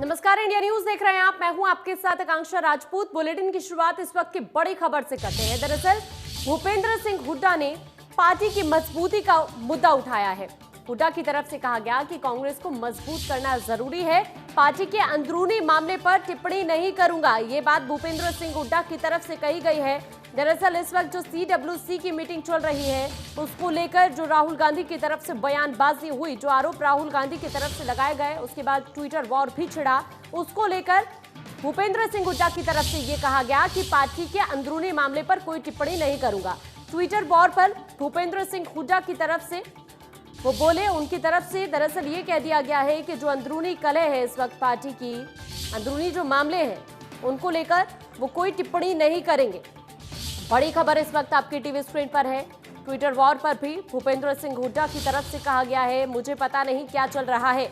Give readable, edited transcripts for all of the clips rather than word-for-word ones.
नमस्कार, India news देख रहे हैं आप। मैं हूं आपके साथ आकांक्षा राजपूत। बुलेटिन की शुरुआत इस वक्त की बड़ी खबर से करते हैं। दरअसल भूपेंद्र सिंह हुड्डा ने पार्टी की मजबूती का मुद्दा उठाया है। हुड्डा की तरफ से कहा गया कि कांग्रेस को मजबूत करना जरूरी है, पार्टी के अंदरूनी मामले पर टिप्पणी नहीं करूंगा। ये बात भूपेंद्र सिंह हुड्डा की तरफ से कही गई है। दरअसल इस वक्त जो CWC की मीटिंग चल रही है उसको लेकर जो राहुल गांधी की तरफ से बयानबाजी हुई, जो आरोप राहुल गांधी की तरफ से लगाए गए, उसके बाद ट्विटर वॉर भी छिड़ा। उसको लेकर भूपेंद्र सिंह हुड्डा की तरफ से ये कहा गया कि पार्टी के अंदरूनी मामले पर कोई टिप्पणी नहीं करूंगा। ट्विटर वॉर पर भूपेंद्र सिंह हुड्डा की तरफ से वो बोले, उनकी तरफ से दरअसल ये कह दिया गया है कि जो अंदरूनी कलह है इस वक्त पार्टी की, अंदरूनी जो मामले हैं उनको लेकर वो कोई टिप्पणी नहीं करेंगे। बड़ी खबर इस वक्त आपकी टीवी स्क्रीन पर है। ट्विटर वॉर पर भी भूपेंद्र सिंह हुड्डा की तरफ से कहा गया है, मुझे पता नहीं क्या चल रहा है।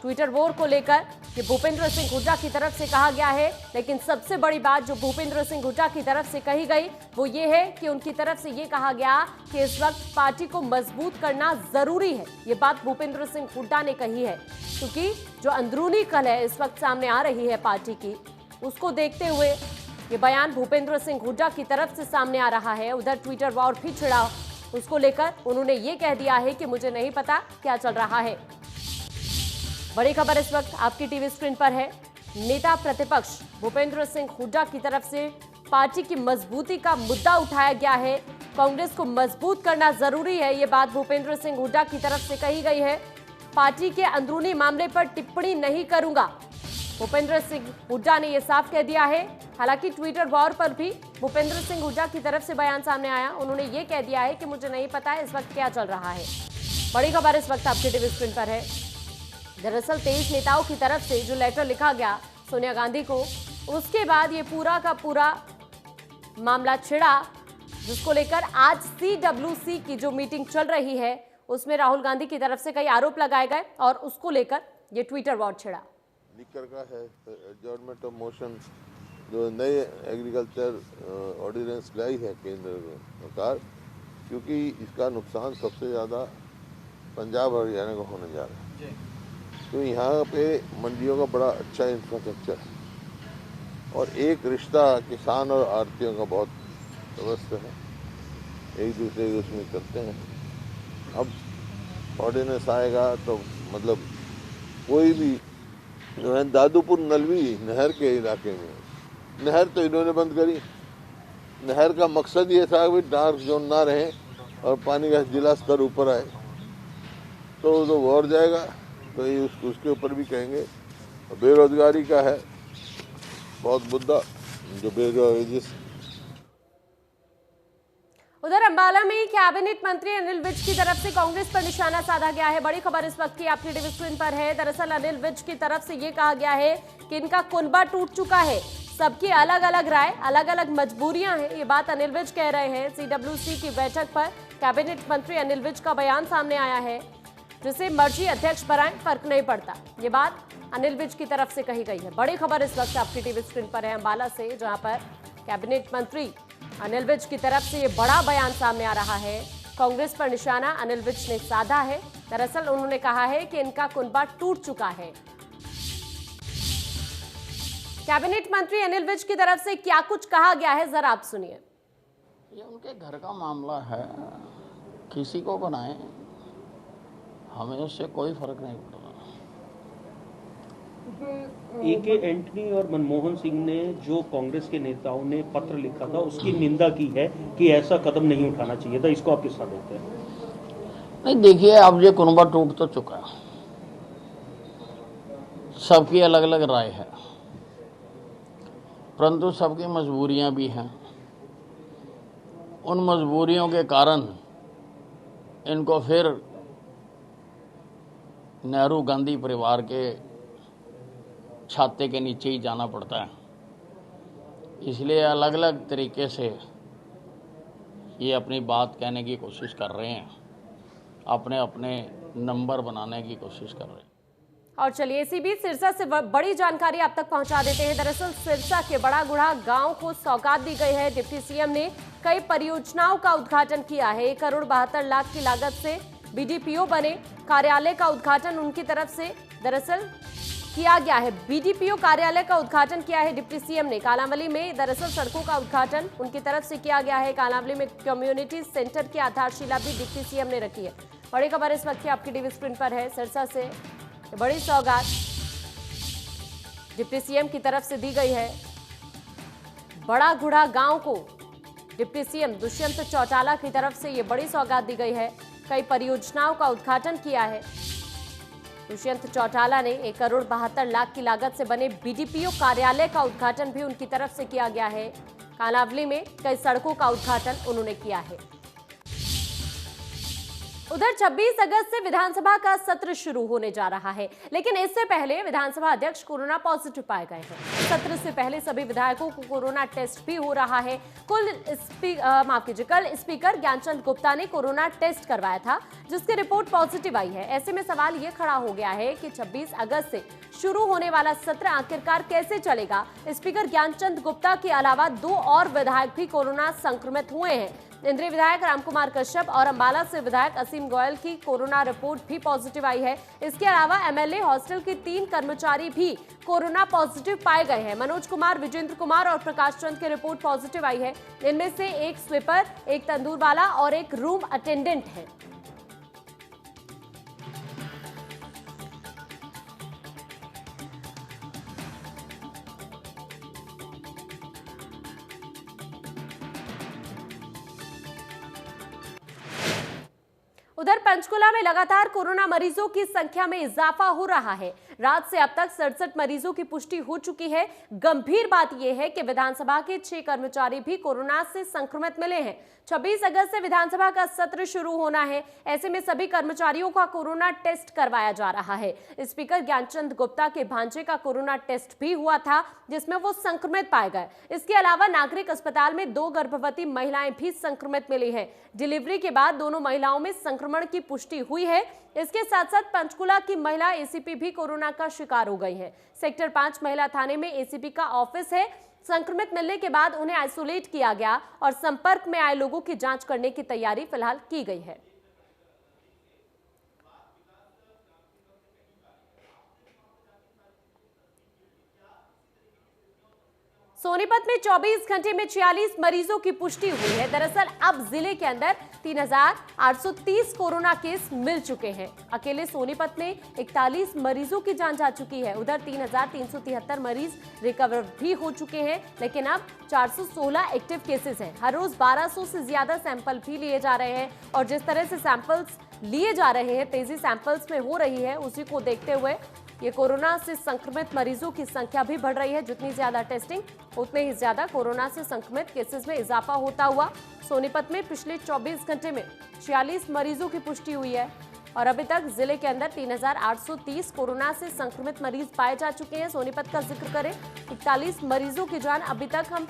ट्विटर वॉर को लेकर ये भूपेंद्र सिंह हुड्डा की तरफ से कहा गया है, लेकिन सबसे बड़ी बात जो भूपेंद्र सिंह हुड्डा की तरफ से कही गई वो ये है कि उनकी तरफ से ये कहा गया कि इस वक्त पार्टी को मजबूत करना जरूरी है। ये बात भूपेंद्र सिंह हुड्डा ने कही है, क्योंकि जो अंदरूनी कलह इस वक्त सामने आ रही है पार्टी की, उसको देखते हुए ये बयान भूपेंद्र सिंह हुड्डा की तरफ से सामने आ रहा है। उधर ट्विटर वॉर भी छिड़ा, उसको लेकर उन्होंने ये कह दिया है कि मुझे नहीं पता क्या चल रहा है। बड़ी खबर इस वक्त आपकी टीवी स्क्रीन पर है। नेता प्रतिपक्ष भूपेंद्र सिंह हुड्डा की तरफ से पार्टी की मजबूती का मुद्दा उठाया गया है। कांग्रेस को मजबूत करना जरूरी है, ये बात भूपेंद्र सिंह हुड्डा की तरफ से कही गई है। पार्टी के अंदरूनी मामले पर टिप्पणी नहीं करूंगा, भूपेंद्र सिंह हुड्डा ने यह साफ कह दिया है। हालांकि ट्विटर वॉर पर भी भूपेंद्र सिंह हुड्डा की तरफ से बयान सामने आया। उन्होंने ये कह दिया है कि मुझे नहीं पता इस वक्त क्या चल रहा है। बड़ी खबर इस वक्त आपकी टीवी स्क्रीन पर है। दरअसल 23 नेताओं की तरफ से जो लेटर लिखा गया सोनिया गांधी को, उसके बाद ये पूरा का पूरा मामला छिड़ा, जिसको लेकर आज CWC की जो मीटिंग चल रही है उसमें राहुल गांधी की तरफ से कई आरोप लगाए गए और उसको लेकर ये ट्विटर वॉर छिड़ा। लिखकर का है एडजॉर्नमेंट ऑफ मोशन, जो नए एग्रीकल्चर ऑर्डिनेंस लाई है केंद्र सरकार, क्योंकि इसका नुकसान सबसे ज़्यादा पंजाब और हरियाणा को होने जा रहा है। तो यहाँ पे मंडियों का बड़ा अच्छा इंफ्रास्ट्रक्चर है और एक रिश्ता किसान और आड़तियों का बहुत व्यस्त है, एक दूसरे को उसमें करते हैं। अब ऑर्डिनेंस आएगा तो मतलब कोई भी जो है दादूपुर नलवी नहर के इलाके में, नहर तो इन्होंने बंद करी। नहर का मकसद ये था कि डार्क जोन ना रहे और पानी का जिला स्तर ऊपर आए, तो वो और जाएगा। तो ये उसके ऊपर भी कहेंगे। बेरोजगारी का है बहुत मुद्दा, जो बेरोजगारी। उधर अंबाला में कैबिनेट मंत्री अनिल विज की तरफ से कांग्रेस पर निशाना साधा गया है। बड़ी खबर इस वक्त की आपकी टीवी स्क्रीन पर है। दरअसल अनिल विज की तरफ से ये कहा गया है कि इनका कुनबा टूट चुका है, सबकी अलग अलग राय, अलग अलग मजबूरियां हैं। ये बात अनिल विज कह रहे हैं। CWC की बैठक पर कैबिनेट मंत्री अनिल विज का बयान सामने आया है, जिसे मर्जी अध्यक्ष बनाएं, फर्क नहीं पड़ता। ये बात अनिल विज की तरफ से कही गई है। बड़ी खबर इस वक्त आपकी टीवी स्क्रीन पर है अंबाला से, जहां पर कैबिनेट मंत्री अनिल विज की तरफ से ये बड़ा बयान सामने आ रहा है। कांग्रेस पर निशाना अनिल विज ने साधा है। दरअसल उन्होंने कहा है कि इनका कुनबा टूट चुका है। कैबिनेट मंत्री अनिल विज की तरफ से क्या कुछ कहा गया है, जरा आप सुनिए। ये उनके घर का मामला है, किसी को बनाए, हमें उससे कोई फर्क नहीं पड़ता। AK एंटनी और मनमोहन सिंह ने जो कांग्रेस के नेताओं ने पत्र लिखा था उसकी निंदा की है कि ऐसा कदम नहीं उठाना चाहिए था, इसको आप किस तरह देखते हैं? नहीं, देखिए, अब ये कुनबा टूट तो चुका है, सबकी अलग अलग राय है, परंतु सबकी मजबूरियां भी हैं। उन मजबूरियों के कारण इनको फिर नेहरू गांधी परिवार के छाते के नीचे ही जाना पड़ता है। इसलिए अलग अलग तरीके से ये अपनी बात कहने की कोशिश कर रहे हैं, अपने अपने नंबर बनाने की कोशिश कर रहे हैं। और चलिए इसी बीच सिरसा से बड़ी जानकारी आप तक पहुंचा देते हैं। दरअसल सिरसा के बड़ा गुढ़ा गांव को सौगात दी गई है। डिप्टी CM ने कई परियोजनाओं का उद्घाटन किया है। 1 करोड़ 72 लाख की लागत से BDPO बने। कार्यालय का उद्घाटन उनकी तरफ से दरअसल किया गया है। बीडीपीओ कार्यालय का उद्घाटन किया है डिप्टी सीएम ने। कालांवाली में दरअसल सड़कों का उद्घाटन उनकी तरफ से किया गया है। कालांवाली में कम्युनिटी सेंटर की आधारशिला भी डिप्टी सीएम ने रखी है। बड़ी खबर इस वक्त की आपकी टीवी स्क्रीन पर है। सिरसा से बड़ी सौगात डिप्टी सीएम की तरफ से दी गई है। बड़ा घुड़ा गांव को डिप्टी सीएम दुष्यंत चौटाला की तरफ से ये बड़ी सौगात दी गई है। कई परियोजनाओं का उद्घाटन किया है दुष्यंत चौटाला ने। 1,72,00,000 की लागत से बने बीडीपीओ कार्यालय का उद्घाटन भी उनकी तरफ से किया गया है। कालांवाली में कई सड़कों का उद्घाटन उन्होंने किया है। उधर 26 अगस्त से विधानसभा का सत्र शुरू होने जा रहा है, लेकिन इससे पहले विधानसभा अध्यक्ष कोरोना पॉजिटिव पाए गए हैं। सत्र से पहले सभी विधायकों को कोरोना टेस्ट भी हो रहा है। कल स्पीकर ज्ञानचंद गुप्ता ने कोरोना टेस्ट करवाया था, जिसकी रिपोर्ट पॉजिटिव आई है। ऐसे में सवाल ये खड़ा हो गया है कि 26 अगस्त से शुरू होने वाला सत्र आखिरकार कैसे चलेगा। स्पीकर ज्ञानचंद गुप्ता के अलावा 2 और विधायक भी कोरोना संक्रमित हुए हैं। इंद्री विधायक रामकुमार कश्यप और अंबाला से विधायक असीम गोयल की कोरोना रिपोर्ट भी पॉजिटिव आई है। इसके अलावा एमएलए हॉस्टल के 3 कर्मचारी भी कोरोना पॉजिटिव पाए गए हैं। मनोज कुमार, विजेंद्र कुमार और प्रकाश चंद की रिपोर्ट पॉजिटिव आई है। इनमें से एक स्वीपर, एक तंदूर वाला और एक रूम अटेंडेंट है। उधर पंचकुला में लगातार कोरोना मरीजों की संख्या में इजाफा हो रहा है। रात से अब तक 67 मरीजों की पुष्टि हो चुकी है। गंभीर बात यह है कि विधानसभा के 6 कर्मचारी भी कोरोना से संक्रमित मिले हैं। 26 अगस्त से विधानसभा का सत्र शुरू होना है। ऐसे में सभी कर्मचारियों का कोरोना टेस्ट करवाया जा रहा है। स्पीकर ज्ञानचंद गुप्ता के भांजे का कोरोना टेस्ट भी हुआ था, जिसमें वो संक्रमित पाए गए। इसके अलावा नागरिक अस्पताल में 2 गर्भवती महिलाएं भी संक्रमित मिली हैं। डिलीवरी के बाद दोनों महिलाओं में संक्रमण की पुष्टि हुई है। इसके साथ साथ पंचकुला की महिला एसीपी भी कोरोना का शिकार हो गई है। सेक्टर 5 महिला थाने में एसीपी का ऑफिस है। संक्रमित मिलने के बाद उन्हें आइसोलेट किया गया और संपर्क में आए लोगों की जांच करने की तैयारी फिलहाल की गई है। सोनीपत में 24 घंटे में 46 मरीजों की पुष्टि हुई है। दरअसल अब जिले के अंदर 3,830 कोरोना केस मिल चुके हैं। अकेले सोनीपत में 41 मरीजों की जान जा चुकी है। उधर 3,373 मरीज रिकवर भी हो चुके हैं, लेकिन अब 416 एक्टिव केसेस हैं। हर रोज 1200 से ज्यादा सैंपल भी लिए जा रहे हैं और जिस तरह से सैंपल्स लिए जा रहे हैं, तेजी सैंपल्स में हो रही है, उसी को देखते हुए ये कोरोना से संक्रमित मरीजों की संख्या भी बढ़ रही है। जितनी ज्यादा टेस्टिंग, उतने ही ज्यादा कोरोना से संक्रमित केसेस में इजाफा होता हुआ सोनीपत में पिछले 24 घंटे में 46 मरीजों की पुष्टि हुई है और अभी तक जिले के अंदर 3,830 कोरोना से संक्रमित मरीज पाए जा चुके हैं। सोनीपत का जिक्र करें, 41 मरीजों की जान अभी तक हम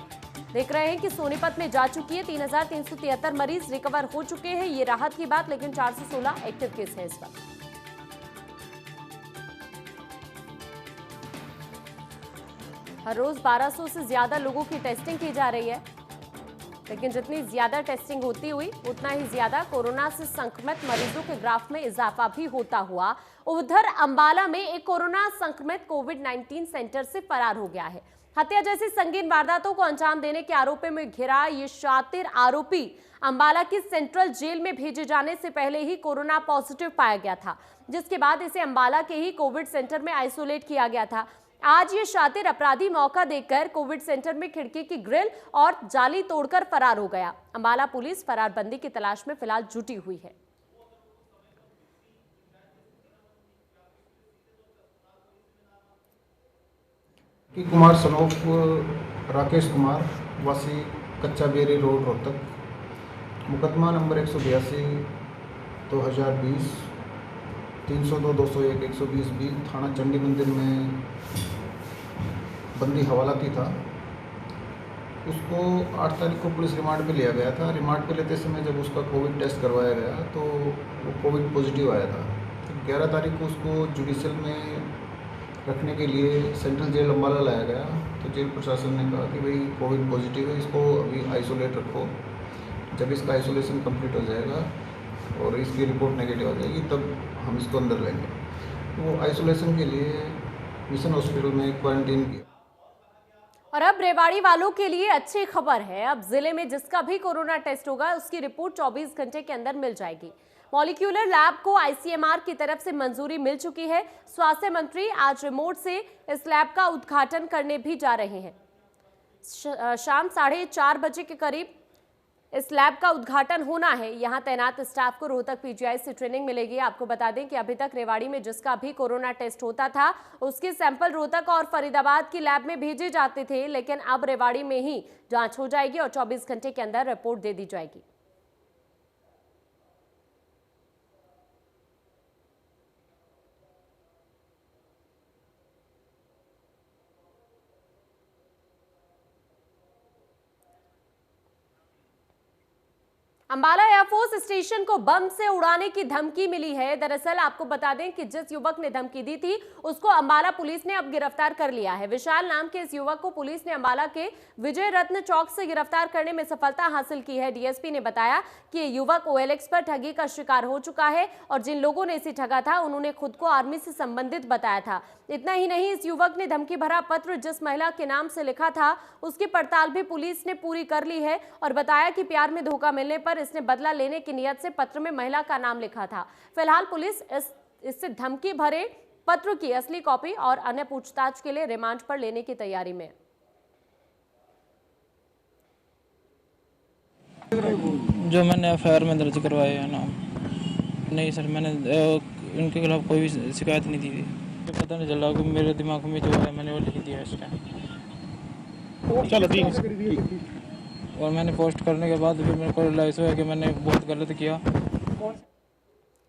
देख रहे हैं कि सोनीपत में जा चुकी है। 3,373 मरीज रिकवर हो चुके हैं, ये राहत की बात, लेकिन 416 एक्टिव केस है इस वक्त। हर रोज 1200 से ज्यादा लोगों की टेस्टिंग की जा रही है, लेकिन जितनी ज्यादा टेस्टिंग होती हुई उतना ही ज्यादा कोरोना से संक्रमित मरीजों के ग्राफ में इजाफा भी होता हुआ उधर अंबाला में एक कोरोना संक्रमित कोविड-19 सेंटर से फरार हो गया है। हत्या जैसी संगीन वारदातों को अंजाम देने के आरोपी में घिरा ये शातिर आरोपी अंबाला की सेंट्रल जेल में भेजे जाने से पहले ही कोरोना पॉजिटिव पाया गया था, जिसके बाद इसे अंबाला के ही कोविड सेंटर में आइसोलेट किया गया था। आज ये शातिर अपराधी मौका देखकर कोविड सेंटर में खिड़की की ग्रिल और जाली तोड़कर फरार हो गया। अंबाला पुलिस फरार बंदी की तलाश में फिलहाल जुटी हुई है। कुमार सनोफ राकेश कुमार, वासी कच्चा बेरी रोड, रोहतक। मुकदमा नंबर 182 2020 302 201 120 थाना चंडी मंदिर में बंदी हवालाती था। उसको 8 तारीख को पुलिस रिमांड पे लिया गया था। रिमांड पे लेते समय जब उसका कोविड टेस्ट करवाया गया तो वो कोविड पॉजिटिव आया था। 11 तारीख को उसको जुडिशियल में रखने के लिए सेंट्रल जेल अम्बाला लाया गया, तो जेल प्रशासन ने कहा कि भाई कोविड पॉजिटिव है, इसको अभी आइसोलेट रखो। जब इसका आइसोलेशन कंप्लीट हो जाएगा और इसकी रिपोर्ट नेगेटिव आ जाएगी तब हम इसको अंदर लेंगे। तो वो आइसोलेशन के लिए मिशन हॉस्पिटल में क्वारंटीन किया। और अब रेवाड़ी वालों के लिए अच्छी खबर है। अब जिले में जिसका भी कोरोना टेस्ट होगा उसकी रिपोर्ट 24 घंटे के अंदर मिल जाएगी। मॉलिक्यूलर लैब को आईसीएमआर की तरफ से मंजूरी मिल चुकी है। स्वास्थ्य मंत्री आज रिमोट से इस लैब का उद्घाटन करने भी जा रहे हैं। शाम 4:30 बजे के करीब इस लैब का उद्घाटन होना है। यहां तैनात स्टाफ को रोहतक पीजीआई से ट्रेनिंग मिलेगी। आपको बता दें कि अभी तक रेवाड़ी में जिसका भी कोरोना टेस्ट होता था उसके सैंपल रोहतक और फरीदाबाद की लैब में भेजे जाते थे, लेकिन अब रेवाड़ी में ही जांच हो जाएगी और 24 घंटे के अंदर रिपोर्ट दे दी जाएगी। अंबाला एयरफोर्स स्टेशन को बम से उड़ाने की धमकी मिली है। दरअसल आपको बता दें कि जिस युवक ने धमकी दी थी उसको अंबाला पुलिस ने अब गिरफ्तार कर लिया है। विशाल नाम के इस युवक को पुलिस ने अंबाला के विजय रत्न चौक से गिरफ्तार करने में सफलता हासिल की है। डीएसपी ने बताया कि ये युवक OLX पर ठगी का शिकार हो चुका है और जिन लोगों ने इसे ठगा था उन्होंने खुद को आर्मी से संबंधित बताया था। इतना ही नहीं, इस युवक ने धमकी भरा पत्र जिस महिला के नाम से लिखा था उसकी पड़ताल भी पुलिस ने पूरी कर ली है और बताया कि प्यार में धोखा मिलने पर इसने बदला लेने की नियत से पत्र में महिला का नाम लिखा था। फिलहाल पुलिस इससे धमकी भरे पत्र की असली कॉपी और अन्य पूछताछ के लिए रिमांड पर लेने की तैयारी में। जो मैंने एफआईआर में दर्ज करवाया है ना, नहीं सर, मैंने उनके खिलाफ कोई भी शिकायत नहीं दी थी। पता नहीं चला कि मेरे दिमाग में जो है मैंने वो लिख दिया इस टाइम। चलो ठीक है। और मैंने पोस्ट करने के बाद फिर मेरे को रियलाइज हुआ कि मैंने बहुत गलत किया।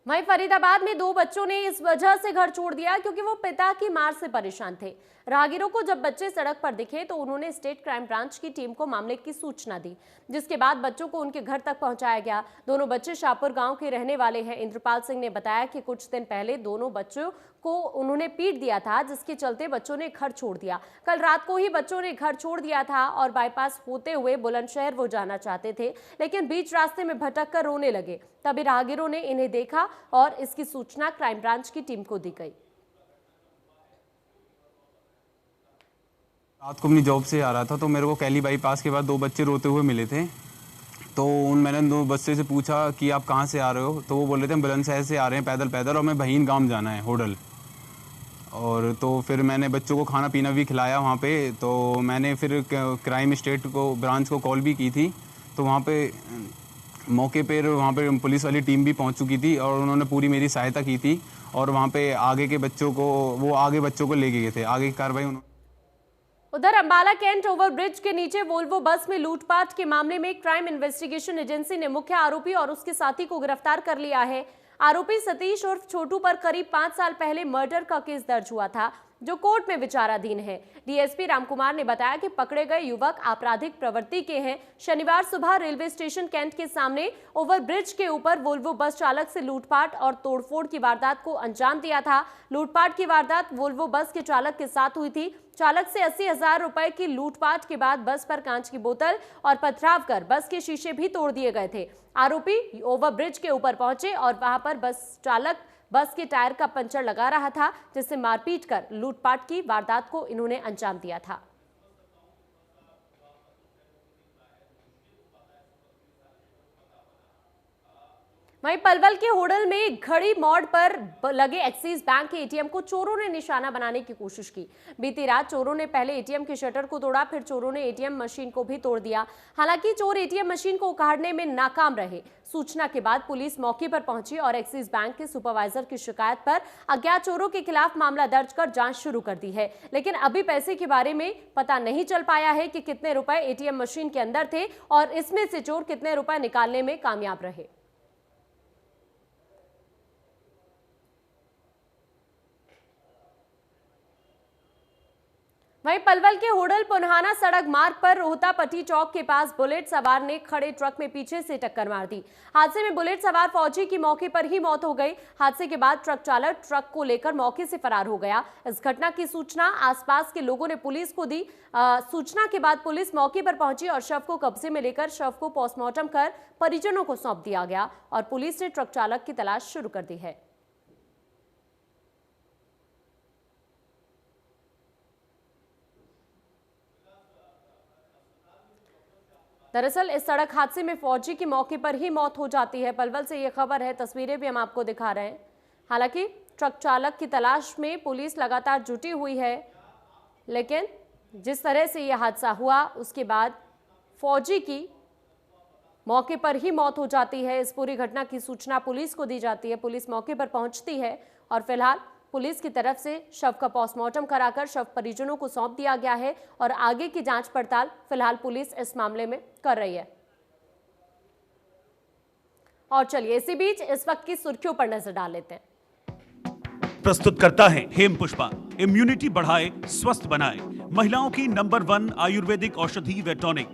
वहीं फरीदाबाद में 2 बच्चों ने इस वजह से घर छोड़ दिया क्योंकि वो पिता की मार से परेशान थे। राहगीरों को जब बच्चे सड़क पर दिखे तो उन्होंने स्टेट क्राइम ब्रांच की टीम को मामले की सूचना दी, जिसके बाद बच्चों को उनके घर तक पहुंचाया गया। दोनों बच्चे शाहपुर गांव के रहने वाले हैं। इंद्रपाल सिंह ने बताया कि कुछ दिन पहले दोनों बच्चों को उन्होंने पीट दिया था, जिसके चलते बच्चों ने घर छोड़ दिया। कल रात को ही बच्चों ने घर छोड़ दिया था और बाईपास होते हुए बुलंदशहर वो जाना चाहते थे, लेकिन बीच रास्ते में भटक कर रोने लगे। तभी राहगीरों ने इन्हें देखा और इसकी सूचना क्राइम ब्रांच की टीम को दी गई। रात को अपनी जॉब से आ रहा था तो मेरे को कैली बाईपास के बाद 2 बच्चे रोते हुए मिले थे। तो मैंने 2 बच्चे से पूछा कि आप कहाँ से आ रहे हो, तो वो बोल रहे थे हम बुलंदशहर से आ रहे हैं पैदल पैदल और मैं बहीन गांव जाना है होडल। और तो फिर मैंने बच्चों को खाना पीना भी खिलाया वहाँ पे। तो मैंने फिर क्राइम स्टेट को ब्रांच को कॉल भी की थी, तो वहाँ पे मौके पर वहाँ पे पुलिस वाली टीम भी पहुँच चुकी थी और उन्होंने पूरी मेरी सहायता की थी और वहाँ पे आगे के बच्चों को आगे बच्चों को ले गए थे। आगे की कार्रवाई उधर अंबाला कैंट ओवरब्रिज के नीचे वोल्वो बस में लूटपाट के मामले में क्राइम इन्वेस्टिगेशन एजेंसी ने मुख्य आरोपी और उसके साथी को गिरफ्तार कर लिया है। आरोपी सतीश उर्फ छोटू पर करीब 5 साल पहले मर्डर का केस दर्ज हुआ था, जो कोर्ट में विचाराधीन है। डीएसपी रामकुमार ने बताया कि पकड़े गए युवक आपराधिक प्रवृत्ति के हैं। शनिवार सुबह रेलवे स्टेशन कैंट के सामने ओवरब्रिज के ऊपर वोल्वो बस चालक से लूटपाट और तोड़फोड़ की वारदात को अंजाम दिया था। लूटपाट की वारदात वोल्वो बस के चालक के साथ हुई थी। चालक से 80,000 रुपए की लूटपाट के बाद बस पर कांच की बोतल और पथराव कर बस के शीशे भी तोड़ दिए गए थे। आरोपी ओवरब्रिज के ऊपर पहुंचे और वहां पर बस चालक बस के टायर का पंचर लगा रहा था, जिससे मारपीट कर लूटपाट की वारदात को इन्होंने अंजाम दिया था। वहीं पलवल के होडल में घड़ी मोड़ पर लगे एक्सिस बैंक के एटीएम को चोरों ने निशाना बनाने की कोशिश की। बीती रात चोरों ने पहले एटीएम के शटर को तोड़ा, फिर चोरों ने एटीएम मशीन को भी तोड़ दिया। हालांकि चोर एटीएम मशीन को उखाड़ने में नाकाम रहे। सूचना के बाद पुलिस मौके पर पहुंची और एक्सिस बैंक के सुपरवाइजर की शिकायत पर अज्ञात चोरों के खिलाफ मामला दर्ज कर जांच शुरू कर दी है। लेकिन अभी पैसे के बारे में पता नहीं चल पाया है कि कितने रुपए एटीएम मशीन के अंदर थे और इसमें से चोर कितने रुपए निकालने में कामयाब रहे। वहीं पलवल के होडल पुनहाना सड़क मार्ग पर रोहतापट्टी चौक के पास बुलेट सवार ने खड़े ट्रक में पीछे से टक्कर मार दी। हादसे में बुलेट सवार फौजी की मौके पर ही मौत हो गई। हादसे के बाद ट्रक चालक ट्रक को लेकर मौके से फरार हो गया। इस घटना की सूचना आसपास के लोगों ने पुलिस को दी। सूचना के बाद पुलिस मौके पर पहुंची और शव को कब्जे में लेकर शव को पोस्टमार्टम कर परिजनों को सौंप दिया गया और पुलिस ने ट्रक चालक की तलाश शुरू कर दी है। दरअसल इस सड़क हादसे में फौजी की मौके पर ही मौत हो जाती है। पलवल से ये खबर है, तस्वीरें भी हम आपको दिखा रहे हैं। हालांकि ट्रक चालक की तलाश में पुलिस लगातार जुटी हुई है, लेकिन जिस तरह से यह हादसा हुआ उसके बाद फौजी की मौके पर ही मौत हो जाती है। इस पूरी घटना की सूचना पुलिस को दी जाती है। पुलिस मौके पर पहुंचती है और फिलहाल पुलिस की तरफ से शव का पोस्टमार्टम कराकर शव परिजनों को सौंप दिया गया है और आगे की जांच पड़ताल फिलहाल पुलिस इस मामले में कर रही है। और चलिए इसी बीच इस वक्त की सुर्खियों पर नजर डाल लेते हैं। प्रस्तुत करता है हेम पुष्पा। इम्यूनिटी बढ़ाए, स्वस्थ बनाए, महिलाओं की नंबर 1 आयुर्वेदिक औषधि व टॉनिक।